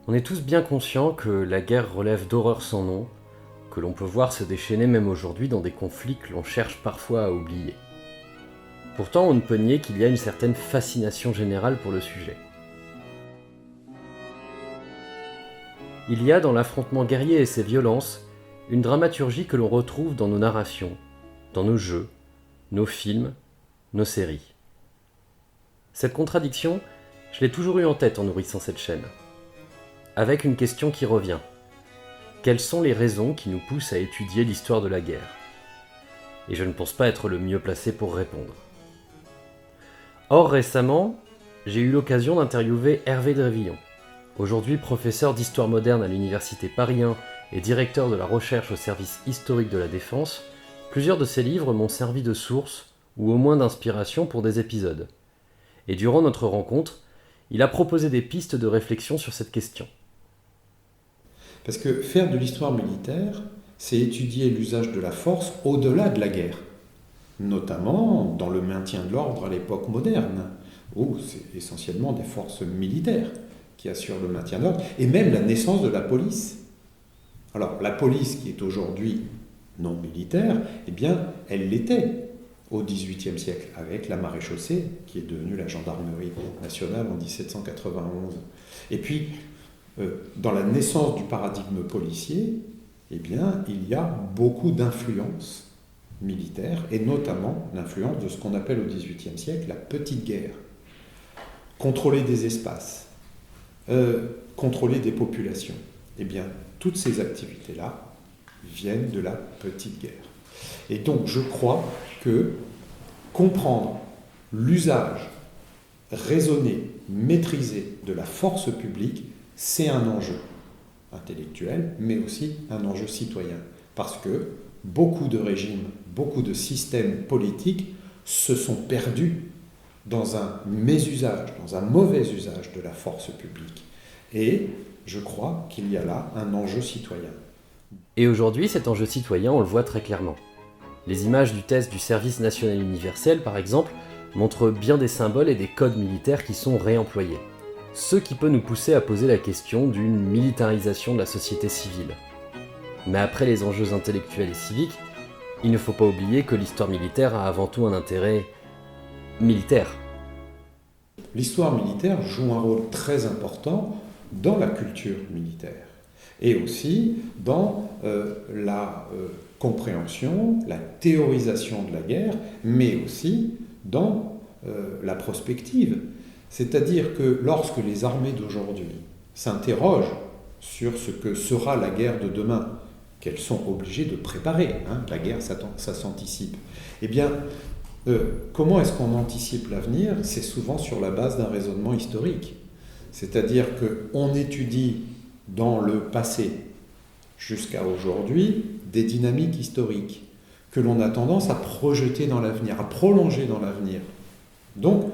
On est tous bien conscients que la guerre relève d'horreurs sans nom, que l'on peut voir se déchaîner même aujourd'hui dans des conflits que l'on cherche parfois à oublier. Pourtant, on ne peut nier qu'il y a une certaine fascination générale pour le sujet. Il y a dans l'affrontement guerrier et ses violences une dramaturgie que l'on retrouve dans nos narrations, dans nos jeux, nos films, nos séries. Cette contradiction, je l'ai toujours eue en tête en nourrissant cette chaîne. Avec une question qui revient. Quelles sont les raisons qui nous poussent à étudier l'histoire de la guerre ? Et je ne pense pas être le mieux placé pour répondre. Or, récemment, j'ai eu l'occasion d'interviewer Hervé Drévillon, aujourd'hui professeur d'histoire moderne à l'université Paris 1 et directeur de la recherche au service historique de la Défense. Plusieurs de ses livres m'ont servi de source, ou au moins d'inspiration pour des épisodes. Et durant notre rencontre, il a proposé des pistes de réflexion sur cette question. Parce que faire de l'histoire militaire, c'est étudier l'usage de la force au-delà de la guerre, notamment dans le maintien de l'ordre à l'époque moderne, où c'est essentiellement des forces militaires qui assurent le maintien de l'ordre, et même la naissance de la police. Alors, la police qui est aujourd'hui non militaire, eh bien, elle l'était au XVIIIe siècle, avec la maréchaussée, qui est devenue la gendarmerie nationale en 1791. Et puis, dans la naissance du paradigme policier, eh bien, il y a beaucoup d'influences militaires, et notamment l'influence de ce qu'on appelle au XVIIIe siècle la petite guerre. Contrôler des espaces, contrôler des populations. Eh bien, toutes ces activités-là viennent de la petite guerre. Et donc, je crois que comprendre l'usage raisonné, maîtrisé de la force publique, c'est un enjeu intellectuel, mais aussi un enjeu citoyen. Parce que beaucoup de régimes, beaucoup de systèmes politiques se sont perdus dans un mésusage, dans un mauvais usage de la force publique. Et je crois qu'il y a là un enjeu citoyen. Et aujourd'hui, cet enjeu citoyen, on le voit très clairement. Les images du test du service national universel, par exemple, montrent bien des symboles et des codes militaires qui sont réemployés. Ce qui peut nous pousser à poser la question d'une militarisation de la société civile. Mais après les enjeux intellectuels et civiques, il ne faut pas oublier que l'histoire militaire a avant tout un intérêt militaire. L'histoire militaire joue un rôle très important dans la culture militaire et aussi dans la compréhension, la théorisation de la guerre, mais aussi dans la prospective. C'est-à-dire que lorsque les armées d'aujourd'hui s'interrogent sur ce que sera la guerre de demain, qu'elles sont obligées de préparer, la guerre ça s'anticipe, eh bien, comment est-ce qu'on anticipe l'avenir ? C'est souvent sur la base d'un raisonnement historique. C'est-à-dire qu'on étudie dans le passé jusqu'à aujourd'hui des dynamiques historiques que l'on a tendance à projeter dans l'avenir, à prolonger dans l'avenir. Donc,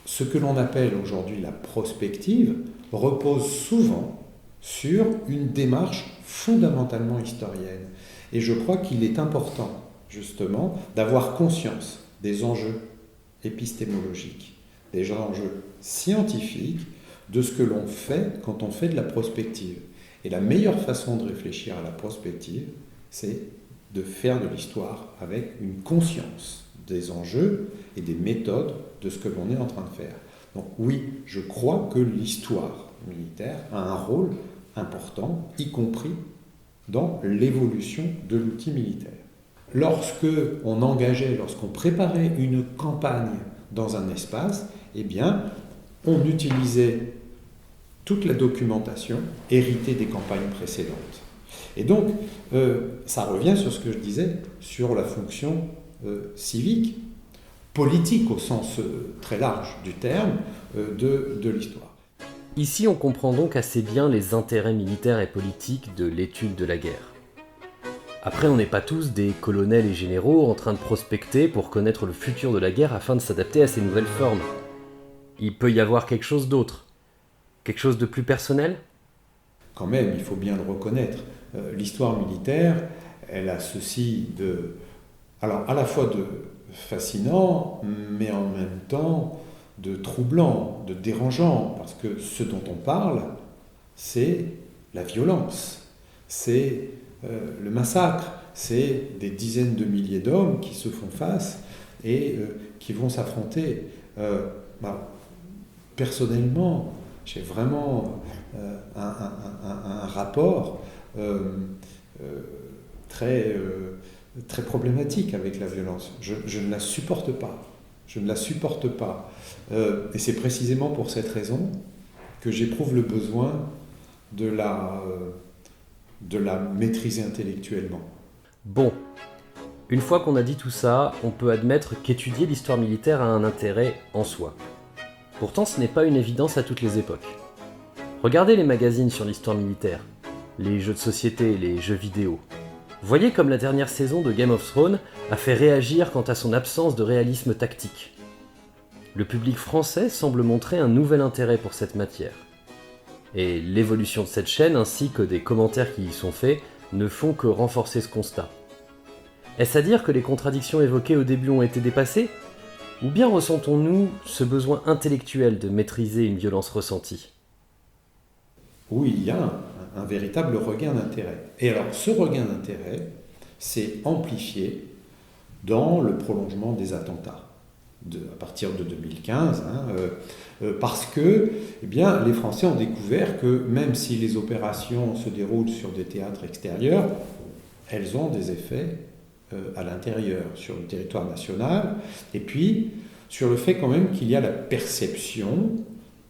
ce que l'on appelle aujourd'hui la prospective repose souvent sur une démarche fondamentalement historienne. Et je crois qu'il est important, justement, d'avoir conscience des enjeux épistémologiques, des enjeux scientifiques, de ce que l'on fait quand on fait de la prospective. Et la meilleure façon de réfléchir à la prospective, c'est de faire de l'histoire avec une conscience des enjeux et des méthodes de ce que l'on est en train de faire. Donc oui, je crois que l'histoire militaire a un rôle important, y compris dans l'évolution de l'outil militaire. Lorsqu'on préparait une campagne dans un espace, eh bien, on utilisait toute la documentation héritée des campagnes précédentes. Et donc, ça revient sur ce que je disais, sur la fonction civique, politique au sens très large du terme, de l'histoire. Ici, on comprend donc assez bien les intérêts militaires et politiques de l'étude de la guerre. Après, on n'est pas tous des colonels et généraux en train de prospecter pour connaître le futur de la guerre afin de s'adapter à ces nouvelles formes. Il peut y avoir quelque chose d'autre, quelque chose de plus personnel ? Quand même, il faut bien le reconnaître, l'histoire militaire, elle a ceci de... Alors, à la fois de fascinant, mais en même temps de troublant, de dérangeant, parce que ce dont on parle, c'est la violence, c'est le massacre, c'est des dizaines de milliers d'hommes qui se font face et qui vont s'affronter. Personnellement, j'ai vraiment un rapport très problématique avec la violence. Je ne la supporte pas. Je ne la supporte pas. Et c'est précisément pour cette raison que j'éprouve le besoin de la maîtriser intellectuellement. Bon, une fois qu'on a dit tout ça, on peut admettre qu'étudier l'histoire militaire a un intérêt en soi. Pourtant, ce n'est pas une évidence à toutes les époques. Regardez les magazines sur l'histoire militaire, les jeux de société, les jeux vidéo. Voyez comme la dernière saison de Game of Thrones a fait réagir quant à son absence de réalisme tactique. Le public français semble montrer un nouvel intérêt pour cette matière. Et l'évolution de cette chaîne ainsi que des commentaires qui y sont faits ne font que renforcer ce constat. Est-ce à dire que les contradictions évoquées au début ont été dépassées ? Ou bien ressentons-nous ce besoin intellectuel de maîtriser une violence ressentie ? Où il y a un véritable regain d'intérêt. Et alors, ce regain d'intérêt s'est amplifié dans le prolongement des attentats, à partir de 2015, parce que les Français ont découvert que même si les opérations se déroulent sur des théâtres extérieurs, elles ont des effets à l'intérieur, sur le territoire national, et puis sur le fait quand même qu'il y a la perception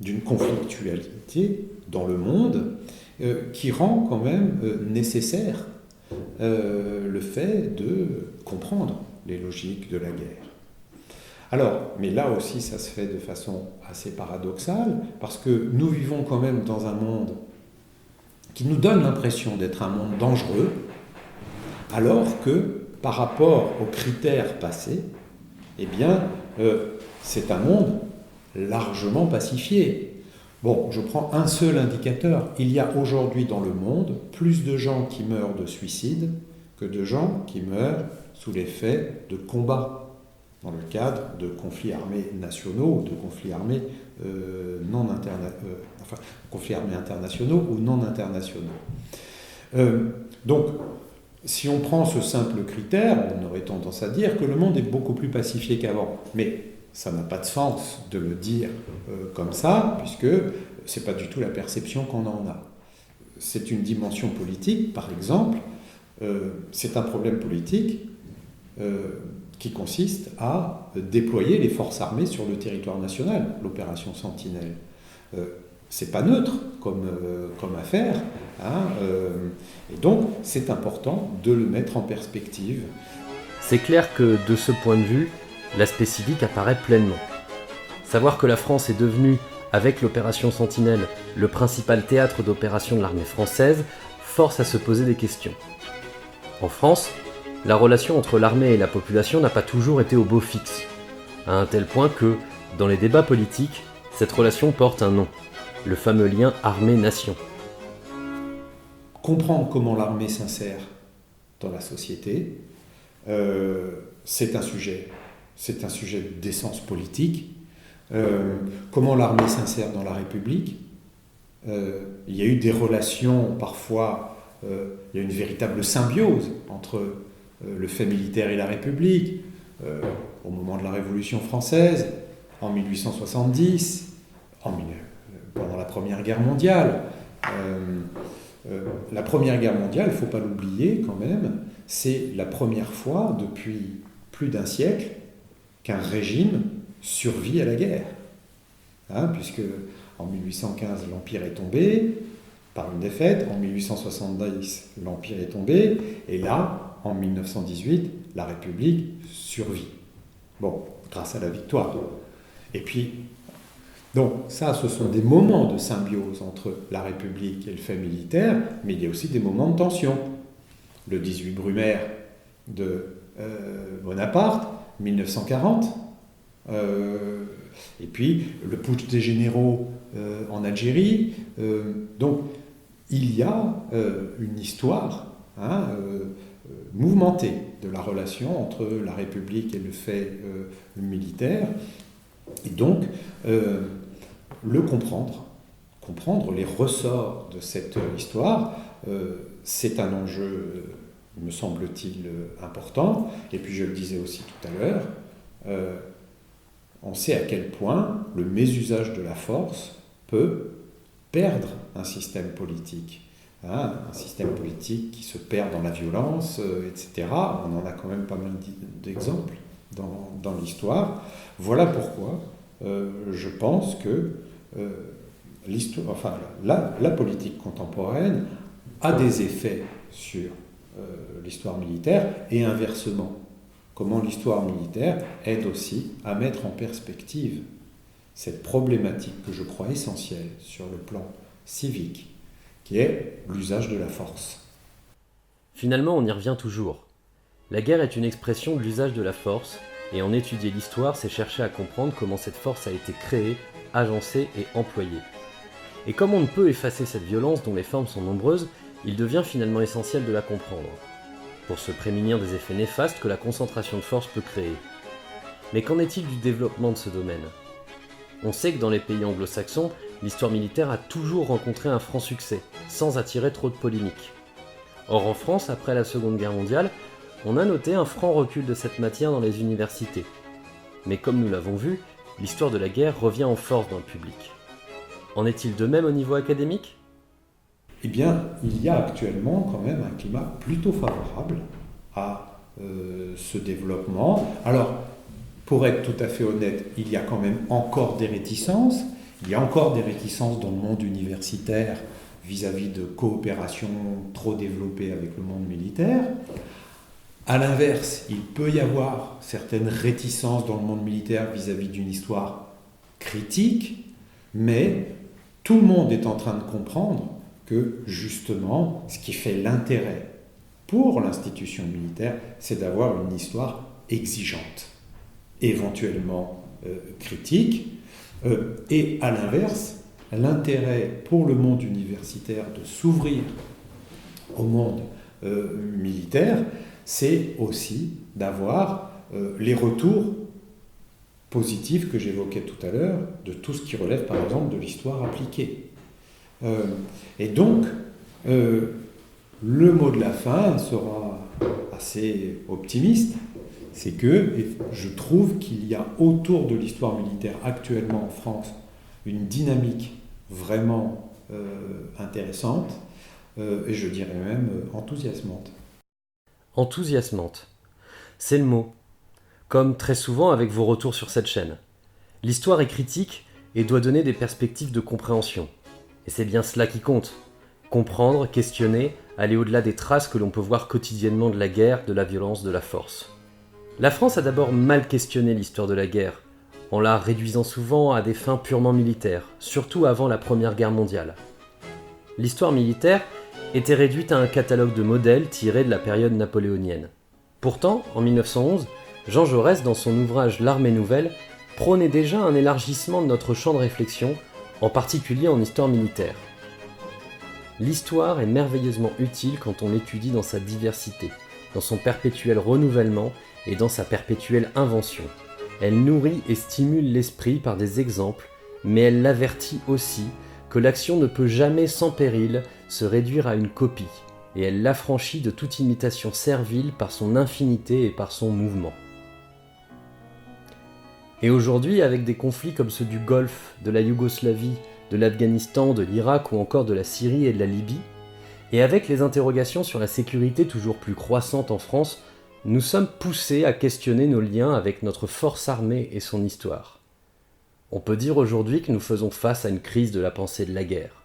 d'une conflictualité dans le monde qui rend quand même nécessaire le fait de comprendre les logiques de la guerre. Alors, mais là aussi ça se fait de façon assez paradoxale, parce que nous vivons quand même dans un monde qui nous donne l'impression d'être un monde dangereux, alors que par rapport aux critères passés, c'est un monde largement pacifié. Bon, je prends un seul indicateur. Il y a aujourd'hui dans le monde plus de gens qui meurent de suicide que de gens qui meurent sous l'effet de combats dans le cadre de conflits armés nationaux ou de conflits armés conflits armés internationaux ou non internationaux. Donc, si on prend ce simple critère, on aurait tendance à dire que le monde est beaucoup plus pacifié qu'avant. Mais ça n'a pas de sens de le dire comme ça, puisque ce n'est pas du tout la perception qu'on en a. C'est une dimension politique, par exemple. C'est un problème politique qui consiste à déployer les forces armées sur le territoire national, l'opération Sentinelle. C'est pas neutre comme affaire, et donc c'est important de le mettre en perspective. C'est clair que de ce point de vue, l'aspect civique apparaît pleinement. Savoir que la France est devenue, avec l'opération Sentinelle, le principal théâtre d'opération de l'armée française, force à se poser des questions. En France, la relation entre l'armée et la population n'a pas toujours été au beau fixe, à un tel point que, dans les débats politiques, cette relation porte un nom, le fameux lien armée-nation. Comprendre comment l'armée s'insère dans la société, c'est un sujet d'essence politique. Comment l'armée s'insère dans la République. Il y a eu des relations, parfois, il y a une véritable symbiose entre le fait militaire et la République, au moment de la Révolution française, en 1870, pendant la Première Guerre mondiale. La Première Guerre mondiale, il ne faut pas l'oublier quand même, c'est la première fois depuis plus d'un siècle qu'un régime survit à la guerre. Puisque en 1815, l'Empire est tombé par une défaite, en 1870, l'Empire est tombé, et là, en 1918, la République survit. Bon, grâce à la victoire. Et puis, donc ça, ce sont des moments de symbiose entre la République et le fait militaire, mais il y a aussi des moments de tension. Le 18 Brumaire de Bonaparte, 1940, et puis le putsch des généraux en Algérie. Donc, il y a une histoire mouvementée de la relation entre la République et le fait militaire. Et donc, le comprendre comprendre les ressorts de cette histoire. C'est un enjeu, me semble-t-il, important. Et puis je le disais aussi tout à l'heure, on sait à quel point le mésusage de la force peut perdre un système politique. Un système politique qui se perd dans la violence, etc. On en a quand même pas mal d'exemples dans l'histoire. Voilà pourquoi je pense que la politique contemporaine a des effets sur l'histoire militaire et inversement. Comment l'histoire militaire aide aussi à mettre en perspective cette problématique que je crois essentielle sur le plan civique, qui est l'usage de la force. Finalement, on y revient toujours. La guerre est une expression de l'usage de la force, et en étudier l'histoire, c'est chercher à comprendre comment cette force a été créée, agencée et employée. Et comme on ne peut effacer cette violence dont les formes sont nombreuses, il devient finalement essentiel de la comprendre, pour se prémunir des effets néfastes que la concentration de force peut créer. Mais qu'en est-il du développement de ce domaine ? On sait que dans les pays anglo-saxons, l'histoire militaire a toujours rencontré un franc succès, sans attirer trop de polémiques. Or en France, après la Seconde Guerre mondiale, on a noté un franc recul de cette matière dans les universités. Mais comme nous l'avons vu, l'histoire de la guerre revient en force dans le public. En est-il de même au niveau académique ? Eh bien, il y a actuellement quand même un climat plutôt favorable à ce développement. Alors, pour être tout à fait honnête, il y a quand même encore des réticences. Il y a encore des réticences dans le monde universitaire vis-à-vis de coopération trop développée avec le monde militaire. À l'inverse, il peut y avoir certaines réticences dans le monde militaire vis-à-vis d'une histoire critique, mais tout le monde est en train de comprendre que justement, ce qui fait l'intérêt pour l'institution militaire, c'est d'avoir une histoire exigeante, éventuellement critique, et à l'inverse, l'intérêt pour le monde universitaire de s'ouvrir au monde militaire, c'est aussi d'avoir les retours positifs que j'évoquais tout à l'heure, de tout ce qui relève par exemple de l'histoire appliquée. Et donc, le mot de la fin sera assez optimiste, c'est que je trouve qu'il y a autour de l'histoire militaire actuellement en France une dynamique vraiment intéressante, et je dirais même enthousiasmante. Enthousiasmante. C'est le mot. Comme très souvent avec vos retours sur cette chaîne. L'histoire est critique et doit donner des perspectives de compréhension. Et c'est bien cela qui compte. Comprendre, questionner, aller au-delà des traces que l'on peut voir quotidiennement de la guerre, de la violence, de la force. La France a d'abord mal questionné l'histoire de la guerre, en la réduisant souvent à des fins purement militaires, surtout avant la Première Guerre mondiale. L'histoire militaire était réduite à un catalogue de modèles tirés de la période napoléonienne. Pourtant, en 1911, Jean Jaurès, dans son ouvrage L'Armée nouvelle, prônait déjà un élargissement de notre champ de réflexion, en particulier en histoire militaire. L'histoire est merveilleusement utile quand on l'étudie dans sa diversité, dans son perpétuel renouvellement et dans sa perpétuelle invention. Elle nourrit et stimule l'esprit par des exemples, mais elle l'avertit aussi que l'action ne peut jamais sans péril se réduire à une copie, et elle l'affranchit de toute imitation servile par son infinité et par son mouvement. Et aujourd'hui, avec des conflits comme ceux du Golfe, de la Yougoslavie, de l'Afghanistan, de l'Irak ou encore de la Syrie et de la Libye, et avec les interrogations sur la sécurité toujours plus croissantes en France, nous sommes poussés à questionner nos liens avec notre force armée et son histoire. On peut dire aujourd'hui que nous faisons face à une crise de la pensée de la guerre.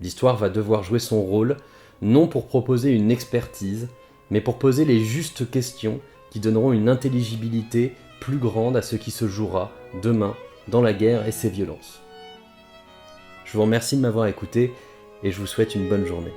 L'histoire va devoir jouer son rôle, non pour proposer une expertise, mais pour poser les justes questions qui donneront une intelligibilité plus grande à ce qui se jouera demain dans la guerre et ses violences. Je vous remercie de m'avoir écouté et je vous souhaite une bonne journée.